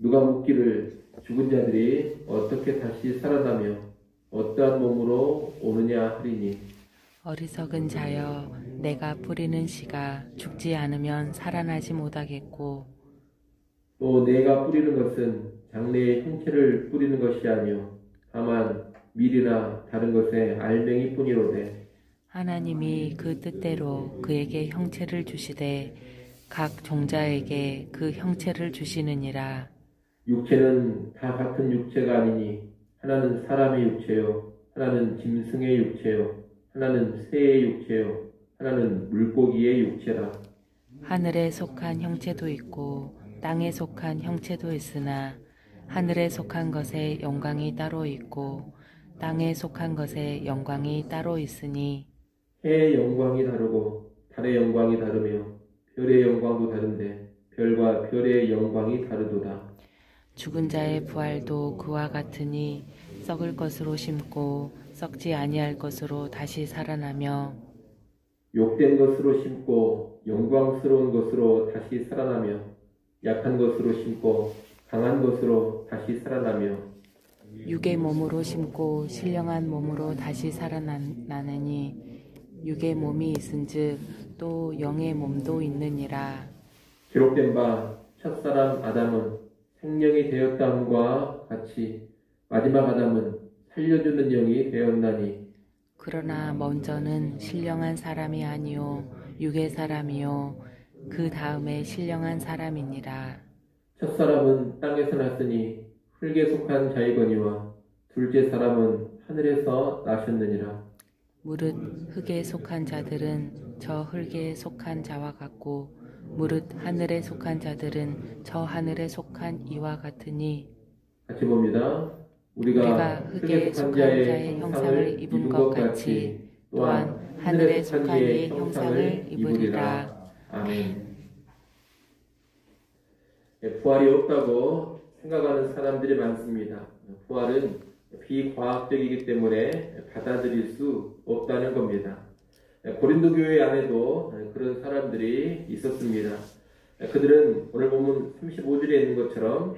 누가 묻기를 죽은 자들이 어떻게 다시 살아나며 어떠한 몸으로 오느냐 하리니 어리석은 자여, 내가 뿌리는 씨가 죽지 않으면 살아나지 못하겠고 또 내가 뿌리는 것은 장래의 형체를 뿌리는 것이 아니요 다만 밀이나 다른 것의 알맹이 뿐이로되 하나님이 그 뜻대로 그에게 형체를 주시되 각 종자에게 그 형체를 주시느니라. 육체는 다 같은 육체가 아니니 하나는 사람의 육체요 하나는 짐승의 육체요 하나는 새의 육체요 하나는 물고기의 육체라. 하늘에 속한 형체도 있고 땅에 속한 형체도 있으나 하늘에 속한 것의 영광이 따로 있고 땅에 속한 것의 영광이 따로 있으니 해의 영광이 다르고 달의 영광이 다르며 별의 영광도 다른데 별과 별의 영광이 다르도다. 죽은 자의 부활도 그와 같으니 썩을 것으로 심고 썩지 아니할 것으로 다시 살아나며 욕된 것으로 심고 영광스러운 것으로 다시 살아나며 약한 것으로 심고 강한 것으로 다시 살아나며 육의 몸으로 심고 신령한 몸으로 다시 살아나느니 육의 몸이 있은즉 또 영의 몸도 있느니라. 기록된 바 첫사람 아담은 생명이 되었다함과 같이 마지막 아담은 살려주는 영이 되었나니 그러나 먼저는 신령한 사람이 아니요 육의 사람이요 그 다음에 신령한 사람이니라. 첫사람은 땅에서 났으니 흙에 속한 자이거니와 둘째 사람은 하늘에서 나셨느니라. 무릇 흙에 속한 자들은 저 흙에 속한 자와 같고 무릇 하늘에 속한 자들은 저 하늘에 속한 이와 같으니 같이 봅니다. 우리가 흙에 속한 자의 형상을 입은 것 같이 또한 하늘에 속한 이의 형상을 입으리라. 아멘. 부활이 없다고 생각하는 사람들이 많습니다. 부활은 비과학적이기 때문에 받아들일 수 없다는 겁니다. 고린도 교회 안에도 그런 사람들이 있었습니다. 그들은 오늘 보면 35절에 있는 것처럼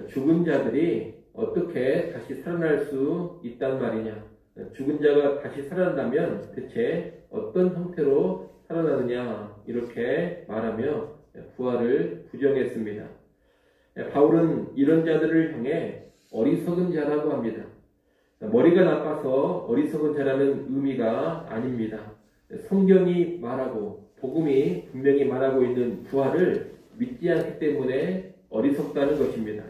죽은 자들이 어떻게 다시 살아날 수 있단 말이냐, 죽은 자가 다시 살아난다면 대체 어떤 형태로 살아나느냐 이렇게 말하며 부활을 부정했습니다. 바울은 이런 자들을 향해 어리석은 자라고 합니다. 머리가 나빠서 어리석은 자라는 의미가 아닙니다. 성경이 말하고 복음이 분명히 말하고 있는 부활을 믿지 않기 때문에 어리석다는 것입니다.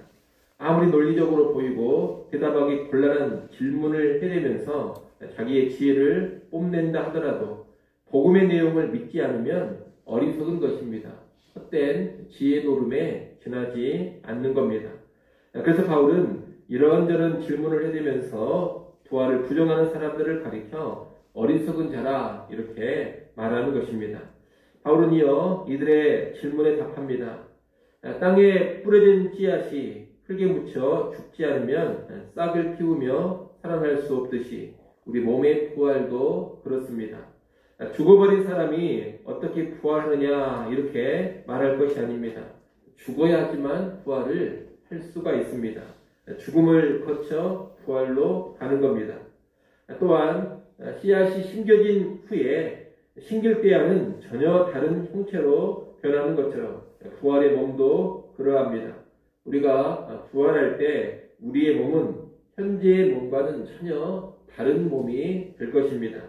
아무리 논리적으로 보이고 대답하기 곤란한 질문을 해내면서 자기의 지혜를 뽐낸다 하더라도 복음의 내용을 믿지 않으면 어리석은 것입니다. 헛된 지혜 노름에 지나지 않는 겁니다. 그래서 바울은 이런저런 질문을 해대면서 부활을 부정하는 사람들을 가리켜 어리석은 자라 이렇게 말하는 것입니다. 바울은 이어 이들의 질문에 답합니다. 땅에 뿌려진 씨앗이 흙에 묻혀 죽지 않으면 싹을 틔우며 살아날 수 없듯이 우리 몸의 부활도 그렇습니다. 죽어버린 사람이 어떻게 부활하느냐 이렇게 말할 것이 아닙니다. 죽어야 하지만 부활을 할 수가 있습니다. 죽음을 거쳐 부활로 가는 겁니다. 또한 씨앗이 심겨진 후에 심길 때와는 전혀 다른 형체로 변하는 것처럼 부활의 몸도 그러합니다. 우리가 부활할 때 우리의 몸은 현재의 몸과는 전혀 다른 몸이 될 것입니다.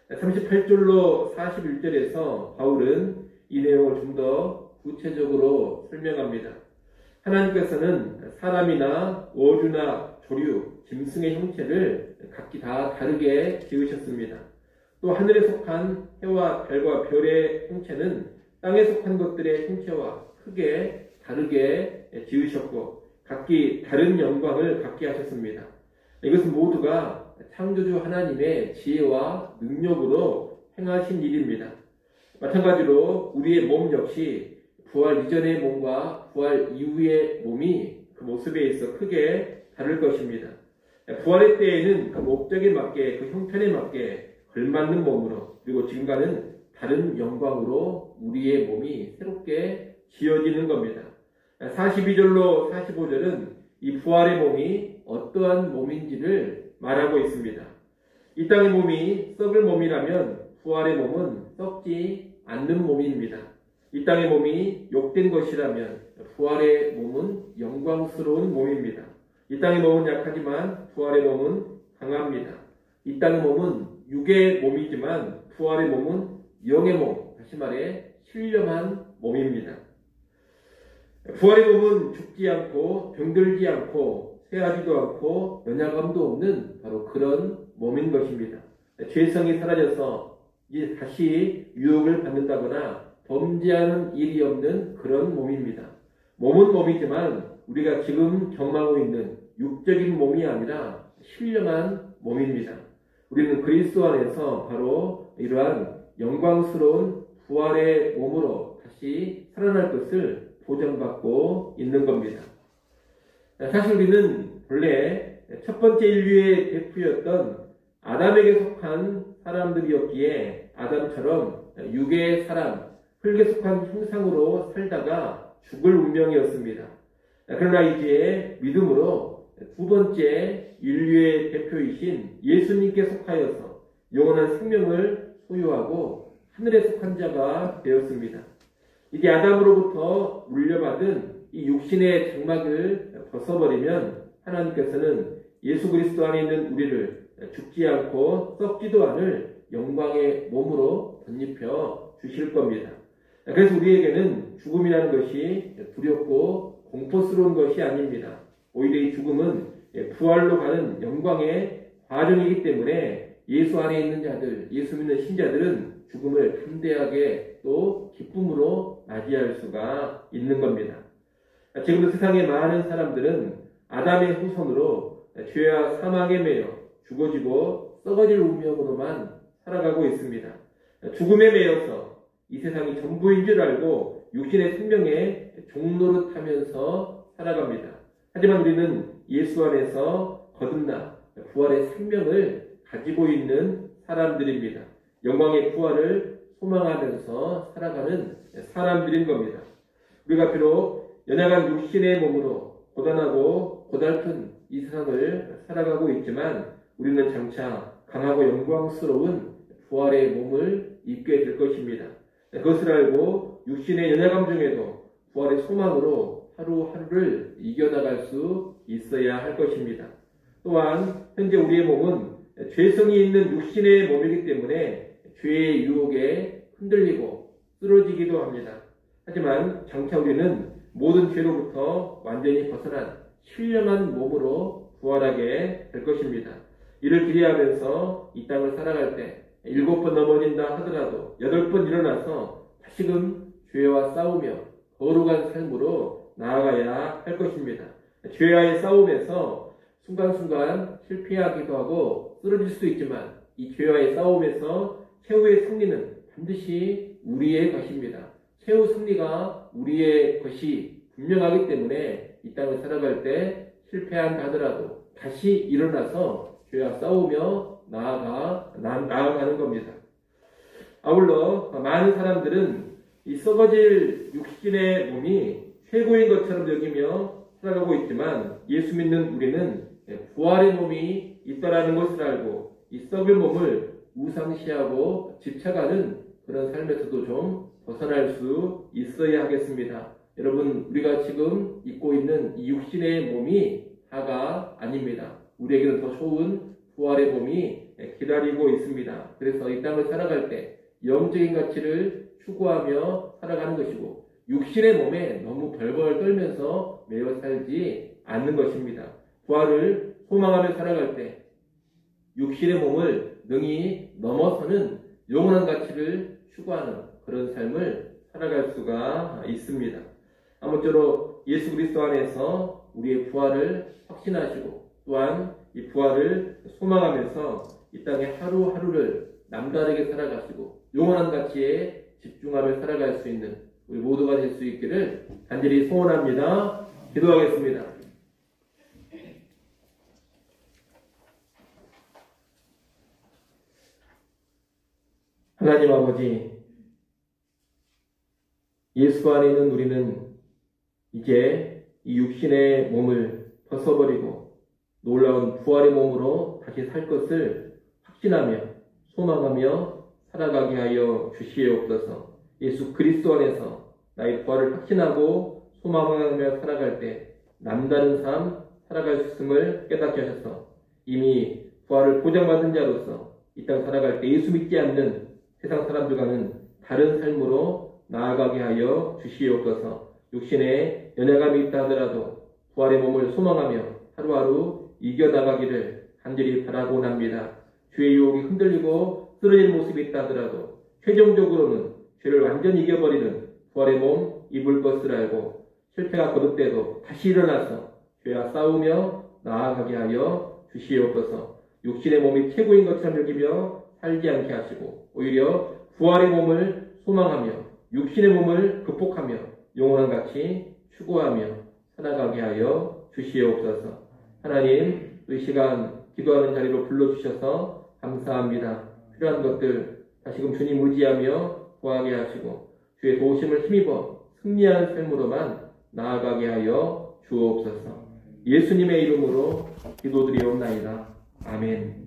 38절로 41절에서 바울은 이 내용을 좀 더 구체적으로 설명합니다. 하나님께서는 사람이나 어류나 조류, 짐승의 형체를 각기 다 다르게 지으셨습니다. 또 하늘에 속한 해와 달과 별의 형체는 땅에 속한 것들의 형체와 크게 다르게 지으셨고 각기 다른 영광을 갖게 하셨습니다. 이것은 모두가 창조주 하나님의 지혜와 능력으로 행하신 일입니다. 마찬가지로 우리의 몸 역시 부활 이전의 몸과 부활 이후의 몸이 그 모습에 있어 크게 다를 것입니다. 부활의 때에는 그 목적에 맞게 그 형편에 맞게 걸맞는 몸으로 그리고 지금과는 다른 영광으로 우리의 몸이 새롭게 지어지는 겁니다. 42절로 45절은 이 부활의 몸이 어떠한 몸인지를 말하고 있습니다. 이 땅의 몸이 썩을 몸이라면 부활의 몸은 썩지 않는 몸입니다. 이 땅의 몸이 욕된 것이라면 부활의 몸은 영광스러운 몸입니다. 이 땅의 몸은 약하지만 부활의 몸은 강합니다. 이 땅의 몸은 육의 몸이지만 부활의 몸은 영의 몸, 다시 말해 신령한 몸입니다. 부활의 몸은 죽지 않고 병들지 않고 쇠하지도 않고 연약함도 없는 바로 그런 몸인 것입니다. 죄성이 사라져서 이제 다시 유혹을 받는다거나 범죄하는 일이 없는 그런 몸입니다. 몸은 몸이지만 우리가 지금 경험하고 있는 육적인 몸이 아니라 신령한 몸입니다. 우리는 그리스도 안에서 바로 이러한 영광스러운 부활의 몸으로 다시 살아날 것을 보장받고 있는 겁니다. 사실 우리는 본래 첫 번째 인류의 대표였던 아담에게 속한 사람들이었기에 아담처럼 육의 사람, 흙에 속한 형상으로 살다가 죽을 운명이었습니다. 그러나 이제 믿음으로 두 번째 인류의 대표이신 예수님께 속하여서 영원한 생명을 소유하고 하늘에 속한 자가 되었습니다. 이제 아담으로부터 물려받은 이 육신의 장막을 벗어버리면 하나님께서는 예수 그리스도 안에 있는 우리를 죽지 않고 썩지도 않을 영광의 몸으로 덧입혀 주실 겁니다. 그래서 우리에게는 죽음이라는 것이 두렵고 공포스러운 것이 아닙니다. 오히려 이 죽음은 부활로 가는 영광의 과정이기 때문에 예수 안에 있는 자들, 예수 믿는 신자들은 죽음을 담대하게 또 기쁨으로 맞이할 수가 있는 겁니다. 지금도 세상의 많은 사람들은 아담의 후손으로 죄와 사망에 매여 죽어지고 썩어질 운명으로만 살아가고 있습니다. 죽음에 매여서 이 세상이 전부인 줄 알고 육신의 생명에 종노릇하면서 살아갑니다. 하지만 우리는 예수 안에서 거듭나 부활의 생명을 가지고 있는 사람들입니다. 영광의 부활을 소망하면서 살아가는 사람들인 겁니다. 우리가 비록 연약한 육신의 몸으로 고단하고 고달픈 이 세상을 살아가고 있지만 우리는 장차 강하고 영광스러운 부활의 몸을 입게 될 것입니다. 그것을 알고 육신의 연약함 중에도 부활의 소망으로 하루하루를 이겨나갈 수 있어야 할 것입니다. 또한 현재 우리의 몸은 죄성이 있는 육신의 몸이기 때문에 죄의 유혹에 흔들리고 쓰러지기도 합니다. 하지만 장차 우리는 모든 죄로부터 완전히 벗어난 신령한 몸으로 부활하게 될 것입니다. 이를 기대하면서 이 땅을 살아갈 때 7번 넘어진다 하더라도 8번 일어나서 다시금 죄와 싸우며 거룩한 삶으로 나아가야 할 것입니다. 죄와의 싸움에서 순간순간 실패하기도 하고 쓰러질 수도 있지만 이 죄와의 싸움에서 최후의 승리는 반드시 우리의 것입니다. 최후 승리가 우리의 것이 분명하기 때문에 이 땅을 살아갈 때 실패한다 하더라도 다시 일어나서 죄와 싸우며 나아가는 겁니다. 아울러 많은 사람들은 이 썩어질 육신의 몸이 최고인 것처럼 여기며 살아가고 있지만 예수 믿는 우리는 부활의 몸이 있다라는 것을 알고 이 썩을 몸을 우상시하고 집착하는 그런 삶에서도 좀 벗어날 수 있어야 하겠습니다. 여러분, 우리가 지금 입고 있는 이 육신의 몸이 다가 아닙니다. 우리에게는 더 좋은 부활의 몸이 기다리고 있습니다. 그래서 이 땅을 살아갈 때 영적인 가치를 추구하며 살아가는 것이고 육신의 몸에 너무 벌벌 떨면서 매여 살지 않는 것입니다. 부활을 소망하며 살아갈 때 육신의 몸을 능히 넘어서는 영원한 가치를 추구하는 그런 삶을 살아갈 수가 있습니다. 아무쪼록 예수 그리스도 안에서 우리의 부활을 확신하시고 또한 이 부활을 소망하면서 이 땅의 하루하루를 남다르게 살아가시고 영원한 가치에 집중하며 살아갈 수 있는 우리 모두가 될 수 있기를 간절히 소원합니다. 기도하겠습니다. 하나님 아버지, 예수 안에 있는 우리는 이제 이 육신의 몸을 벗어버리고 놀라운 부활의 몸으로 다시 살 것을 확신하며 소망하며 살아가게 하여 주시옵소서. 예수 그리스도 안에서 나의 부활을 확신하고 소망하며 살아갈 때 남다른 삶 살아갈 수 있음을 깨닫게 하셔서 이미 부활을 보장받은 자로서 이 땅 살아갈 때 예수 믿지 않는 세상 사람들과는 다른 삶으로 나아가게 하여 주시옵소서. 육신에 연약함이 있다 하더라도 부활의 몸을 소망하며 하루하루 이겨나가기를 간절히 바라고 합니다. 죄의 유혹이 흔들리고 쓰러진 모습이 있다 하더라도 최종적으로는 죄를 완전히 이겨버리는 부활의 몸 입을 것을 알고 실패가 거듭돼도 다시 일어나서 죄와 싸우며 나아가게 하여 주시옵소서. 육신의 몸이 최고인 것처럼 여기며 살지 않게 하시고 오히려 부활의 몸을 소망하며 육신의 몸을 극복하며 영원한 가치 추구하며 살아가게 하여 주시옵소서. 하나님, 이 시간 기도하는 자리로 불러주셔서 감사합니다. 필요한 것들 다시금 주님 의지하며 구하게 하시고 주의 도우심을 힘입어 승리하는 삶으로만 나아가게 하여 주옵소서. 예수님의 이름으로 기도드리옵나이다. 아멘.